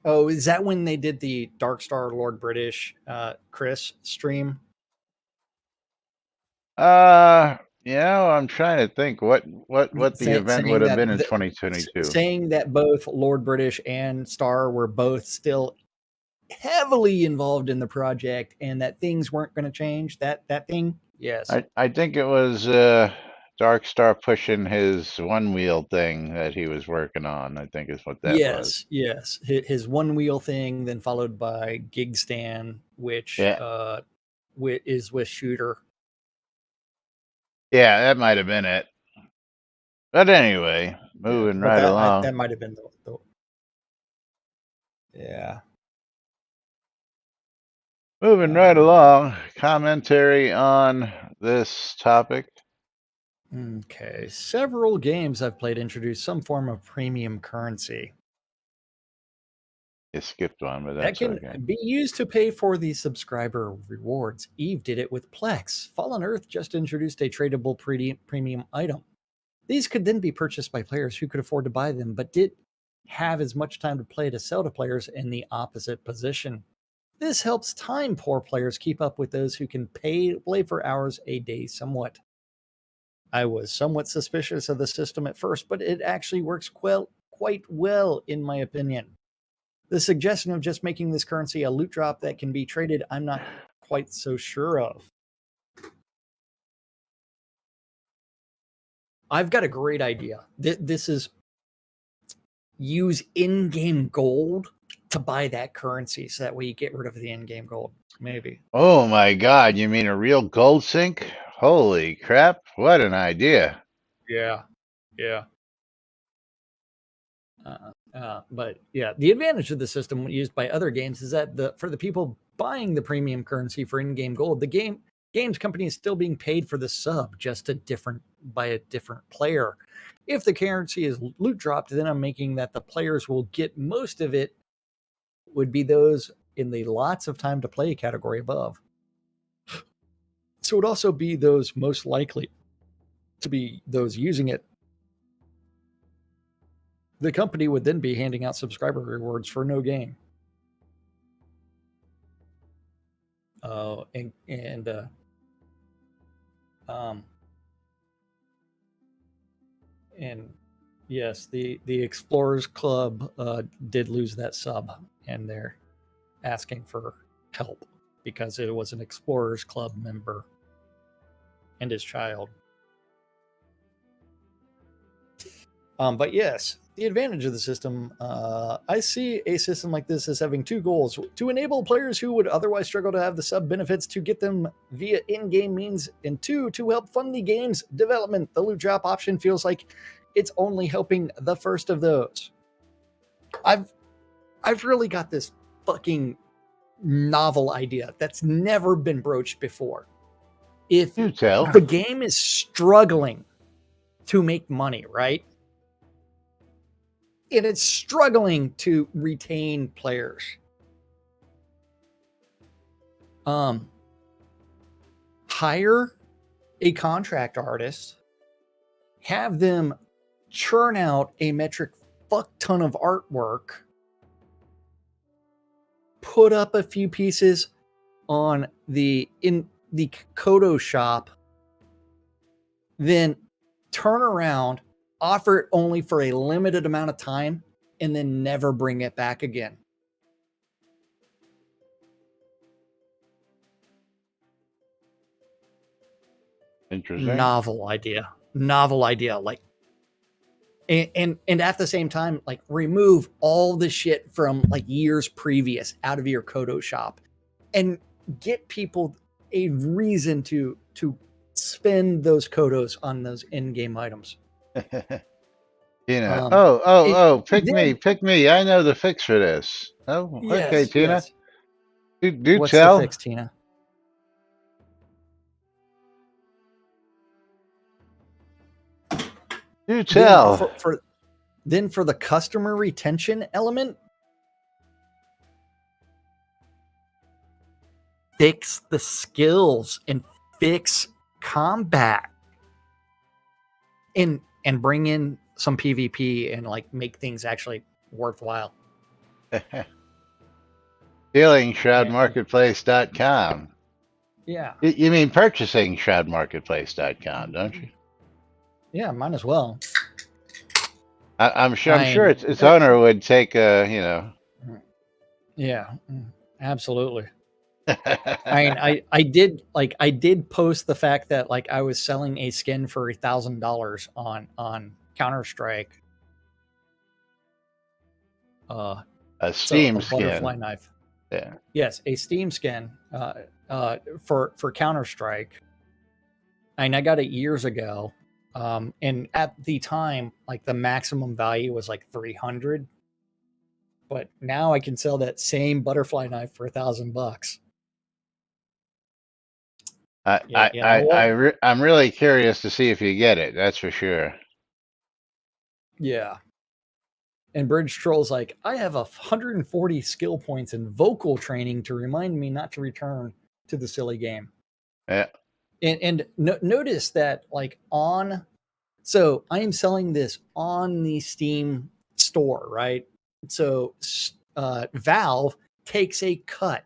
Oh, is that when they did the Darkstar Lord British Chris stream? I'm trying to think what the event would Saying have that been in 2022. saying that both Lord British and Star were both still heavily involved in the project and that things weren't going to change. That thing? Yes. I think it was Darkstar pushing his one wheel thing that he was working on. I think is what that was. Yes. His one wheel thing, then followed by Gig Stand, which Yeah. is with Shooter. Yeah, that might have been it. But anyway, moving But right along. that might have been the yeah. Moving right along. Commentary on this topic. Okay. Several games I've played introduce some form of premium currency You skipped one, but that that's can okay. be used to pay for the subscriber rewards. Eve did it with Plex. Fallen Earth just introduced a tradable premium item. These could then be purchased by players who could afford to buy them, but did have as much time to play to sell to players in the opposite position. This helps time poor players keep up with those who can play for hours a day somewhat. I was somewhat suspicious of the system at first, but it actually works quite well, in my opinion. The suggestion of just making this currency a loot drop that can be traded, I'm not quite so sure of. I've got a great idea. This is use in-game gold to buy that currency so that way you get rid of the in-game gold. Maybe. Oh my God, you mean a real gold sink? Holy crap, what an idea. Yeah. But yeah, the advantage of the system used by other games is that for the people buying the premium currency for in-game gold, the games company is still being paid for the sub, just by a different player. If the currency is loot dropped, then I'm making that the players will get most of it would be those in the lots of time to play category above. So it would also be those most likely to be those using it. The company would then be handing out subscriber rewards for no gain. And yes, the Explorers Club did lose that sub, and they're asking for help because it was an Explorers Club member and his child. But yes, the advantage of the system, I see a system like this as having two goals: to enable players who would otherwise struggle to have the sub benefits to get them via in-game means, and two, to help fund the game's development. The loot drop option feels like it's only helping the first of those. I've really got this fucking novel idea that's never been broached before. If You tell. the game is struggling to make money, right? And it's struggling to retain players. Hire a contract artist, have them churn out a metric fuck ton of artwork, put up a few pieces in the Kodo shop, then turn around, offer it only for a limited amount of time, and then never bring it back again. Interesting. Novel idea. Like, and at the same time, like remove all the shit from like years previous out of your Kodo shop, and get people a reason to spend those Kodos on those in-game items. Tina. Um, Oh, pick then, me. I know the fix for this. Oh, okay, yes, Tina. yes. Do What's the tell. fix, Tina? Do Then tell. for the customer retention element, fix the skills and fix combat, and bring in some PvP and like make things actually worthwhile. Stealing And- shroudmarketplace.com. yeah, You mean purchasing shroudmarketplace.com, don't you? yeah, might as well. I'm sure I its owner would take a, you know. yeah, absolutely. I did post the fact that like I was selling a skin for $1,000 on Counter-Strike. A So Steam a butterfly skin. knife. Yeah. Yes, a Steam skin for Counter-Strike. And I got it years ago. And at the time, like the maximum value was like 300. But now I can sell that same butterfly knife for $1,000. Yeah, you know what? I'm really curious to see if you get it. That's for sure. Yeah. And Bridge Troll's like, I have 140 skill points in vocal training to remind me not to return to the silly game. Yeah. And notice that like so I am selling this on the Steam store, right? So Valve takes a cut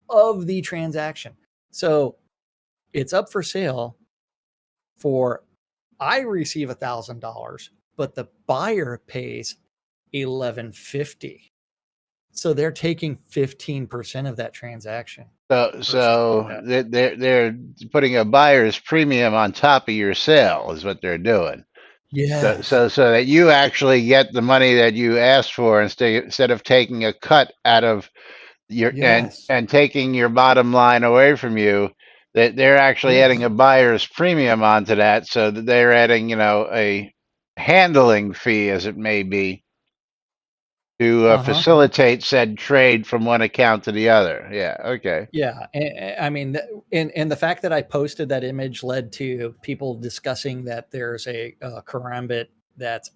of the transaction. So it's up for sale for, I receive $1,000, but the buyer pays $1,150. So they're taking 15% of that transaction. So they're putting a buyer's premium on top of your sale is what they're doing. Yes. So that you actually get the money that you asked for instead of taking a cut out of your Yes. and taking your bottom line away from you. That they're actually Yes. adding a buyer's premium onto that, so that they're adding, you know, a handling fee, as it may be, to facilitate said trade from one account to the other. Yeah. Okay. Yeah, I mean, and the fact that I posted that image led to people discussing that there's a karambit that's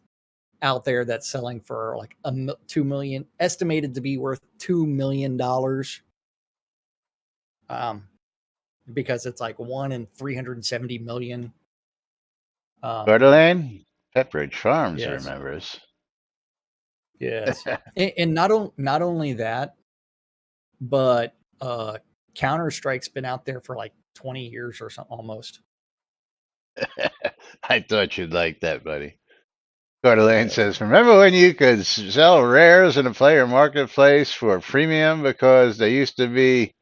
out there that's selling for like $2 million, estimated to be worth $2 million, because it's like 1 in 370 million. Coeur d'Alene, Pepperidge Farms Yes, remembers. yes, and not only that, but Counter-Strike's been out there for like 20 years or something almost. I thought you'd like that, buddy. Coeur d'Alene Yes. says, remember when you could sell rares in a player marketplace for premium because they used to be,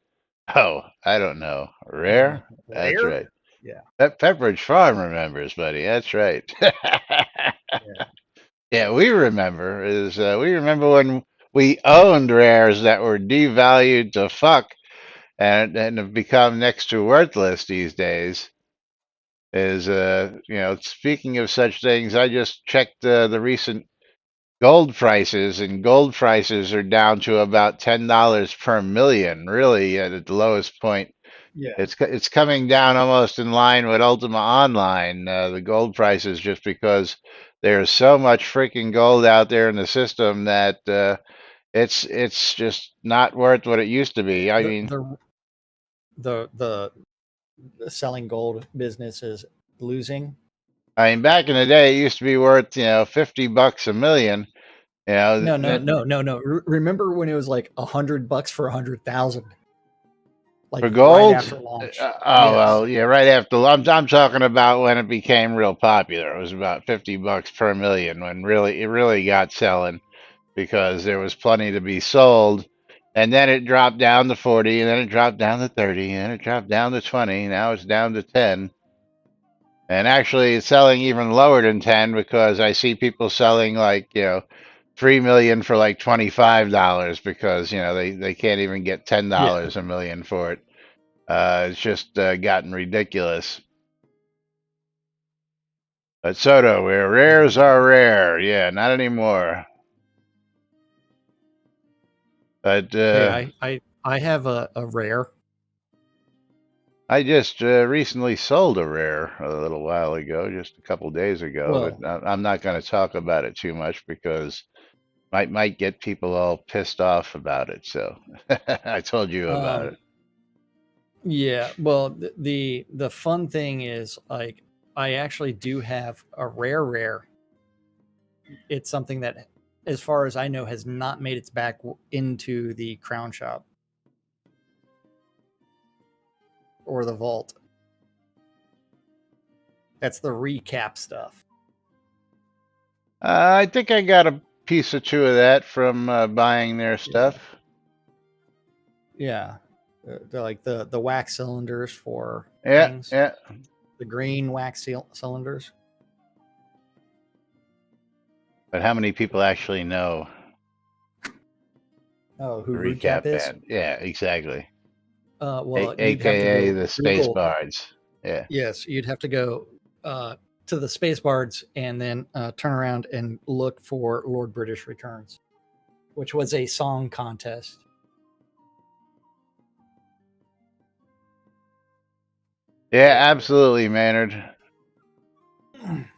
oh, I don't know, rare? That's Rare? right. Yeah. Pepperidge Farm remembers, buddy. That's right. Yeah. Yeah, we remember. We remember when we owned rares that were devalued to fuck and have become next to worthless these days. You know, speaking of such things, I just checked the recent gold prices, and gold prices are down to about $10 per million. Really, at the lowest point, Yeah. it's coming down almost in line with Ultima Online. The gold prices, just because there's so much freaking gold out there in the system that it's just not worth what it used to be. I mean, The selling gold business is losing. back in the day, it used to be worth, you know, $50 a million. You know, No. Remember when it was like $100 for 100,000? Like for right gold? after launch. Oh Yes. well, yeah, right after. I'm talking about when it became real popular. It was about $50 per million when it really got selling, because there was plenty to be sold, and then it dropped down to 40, and then it dropped down to 30, and then it dropped down to 20. Now it's down to 10. And actually, it's selling even lower than 10 because I see people selling like 3 million for like $25 because they can't even get $10 a million for it. It's just gotten ridiculous. But Soto, where rares are rare, yeah, not anymore. But Hey, I have a rare. I just recently sold a rare a little while ago, just a couple days ago. Well, But I'm not going to talk about it too much because might get people all pissed off about it. So I told you about it. yeah. Well, the fun thing is like I actually do have a rare. It's something that, as far as I know, has not made its back into the crown shop or the vault. That's the recap stuff. I think I got a piece or two of that from buying their stuff. Yeah, like the wax cylinders for Yeah, things. yeah. The green wax cylinders. But how many people actually know Oh, who the recap recap is? band? Yeah, exactly. Well, you'd have to AKA go the Space Google. Bards. Yeah. Yes, you'd have to go to the space bards and then turn around and look for Lord British Returns, which was a song contest. Yeah, absolutely, Maynard.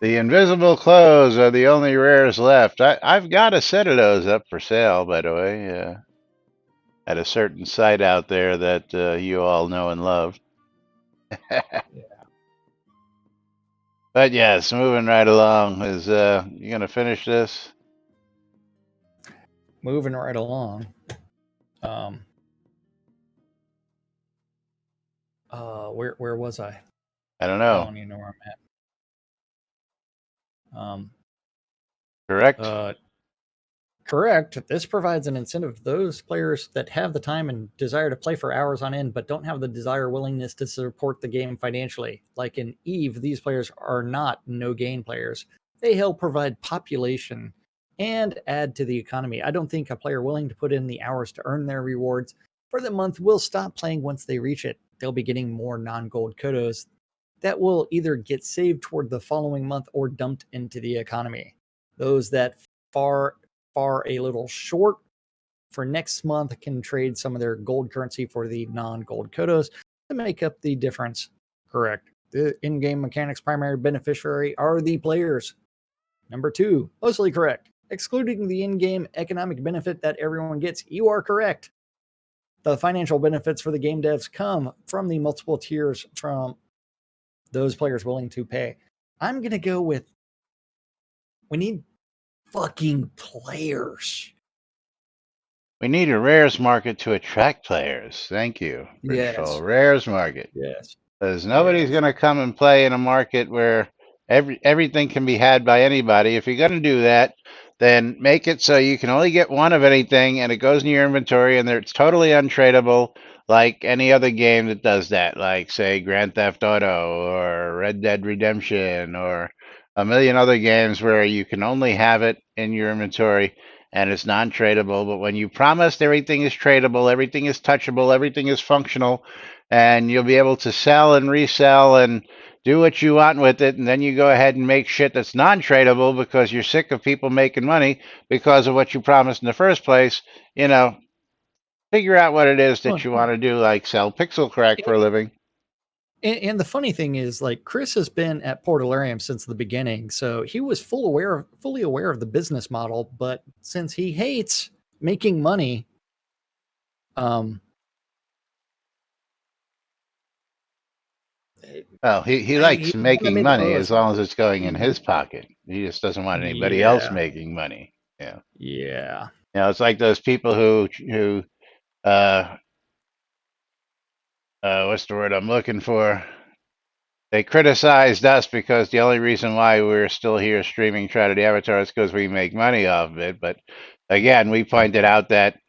The invisible clothes are the only rares left. I've got a set of those up for sale, by the way, at a certain site out there that you all know and love. But yes, moving right along. Is you gonna finish this? Moving right along. Where was I? I don't I know. don't even know where I'm at. Correct? Correct. This provides an incentive to those players that have the time and desire to play for hours on end, but don't have the desire or willingness to support the game financially. Like in Eve, these players are not no gain players. They help provide population and add to the economy. I don't think a player willing to put in the hours to earn their rewards for the month will stop playing once they reach it. They'll be getting more non gold kodos that will either get saved toward the following month or dumped into the economy. Those that far a little short for next month can trade some of their gold currency for the non-gold kodos to make up the difference. Correct. The in-game mechanics primary beneficiary are the players. Number 2, mostly correct. Excluding the in-game economic benefit that everyone gets, you are correct. The financial benefits for the game devs come from the multiple tiers from those players willing to pay. I'm going to go with we need fucking players. We need a rares market to attract players. Thank you, British Yes. Rares market. Yes. Because nobody's going to come and play in a market where everything can be had by anybody. If you're going to do that, then make it so you can only get one of anything and it goes in your inventory and it's totally untradeable, like any other game that does that, like, say, Grand Theft Auto or Red Dead Redemption or a million other games where you can only have it in your inventory and it's non-tradable. But when you promised everything is tradable, everything is touchable, everything is functional, and you'll be able to sell and resell and do what you want with it, and then you go ahead and make shit that's non-tradable because you're sick of people making money because of what you promised in the first place. Figure out what it is that you want to do, like sell pixel crack for a living. And the funny thing is, like, Chris has been at Portalarium since the beginning, so he was fully aware of the business model. But since he hates making money, Well, he likes he wanna making make the money as most. long as it's going in his pocket. He just doesn't want anybody else Yeah, making money. Yeah, yeah. it's like those people who uh what's the word I'm looking for? They criticized us because the only reason why we're still here streaming Tragedy Avatar is because we make money off of it. But again, we pointed out that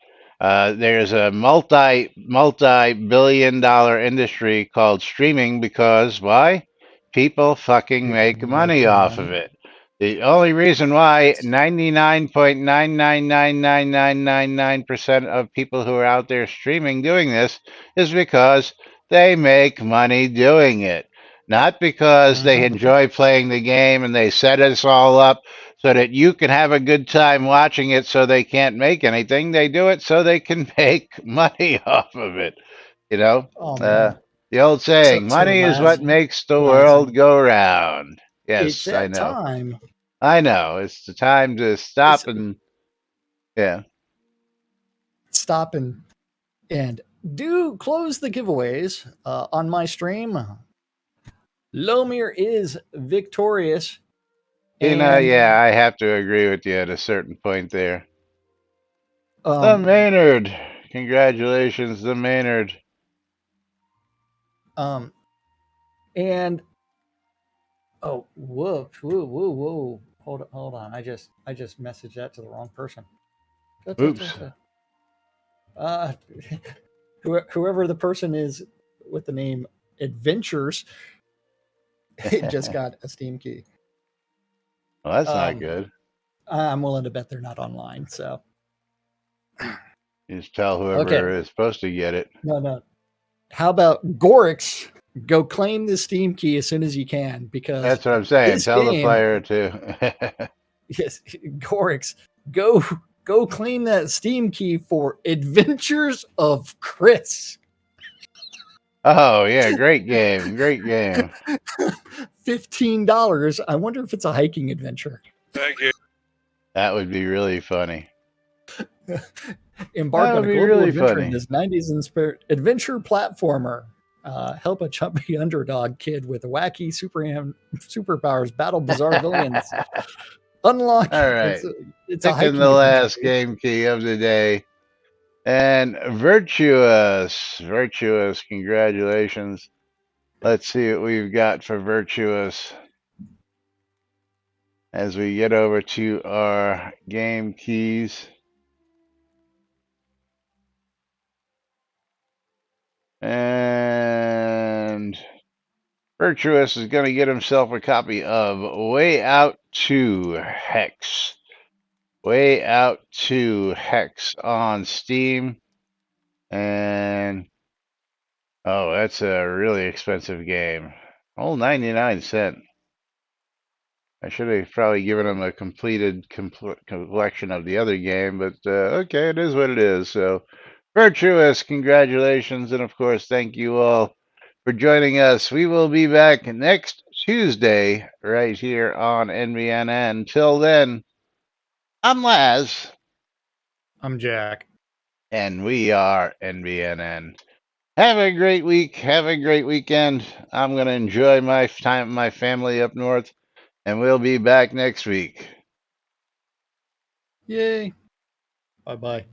there's a multi billion dollar industry called streaming because why? people fucking make money off of it. The only reason why 99.9999999% of people who are out there streaming doing this is because they make money doing it. Not because they enjoy playing the game and they set us all up so that you can have a good time watching it so they can't make anything. They do it so they can make money off of it. You know? Oh man. The old saying, So money is what makes the last, world go round. it's Yes, I that know. time. I know. It's the time to stop and yeah. Stop and do close the giveaways on my stream. Lomir is victorious. And Yeah, I have to agree with you at a certain point there. The um, Maynard. Congratulations, the Maynard. and oh, whoa. Hold on. I just messaged that to the wrong person. Oops. Whoever the person is with the name Adventures just got a Steam key. Well, that's not good. I'm willing to bet they're not online. So You just tell whoever is supposed to get it. No. How about Gorix? Go claim the Steam key as soon as you can, because That's what I'm saying. Tell the player to. Yes, Gorix, go claim that Steam key for Adventures of Chris. Oh yeah, great game. $15. I wonder if it's a hiking adventure. Thank you. That would be really funny. Embark on a global adventure in this 90s inspired adventure platformer. Help a chubby underdog kid with wacky superpowers battle bizarre villains. Unlock. All right. It's a Picking the last game key of the day. And Virtuous, congratulations. Let's see what we've got for Virtuous as we get over to our game keys. And Virtuous is going to get himself a copy of Way Out to Hex. Way Out to Hex on Steam. And oh, that's a really expensive game. Oh, 99 cents. I should have probably given him a completed collection of the other game, but okay, it is what it is. So, Virtuous, congratulations, and of course, thank you all for joining us. We will be back next Tuesday right here on NBNN. Until then, I'm Laz. I'm Jack. And we are NBNN. Have a great week. Have a great weekend. I'm going to enjoy my time with my family up north, and we'll be back next week. Yay. Bye-bye.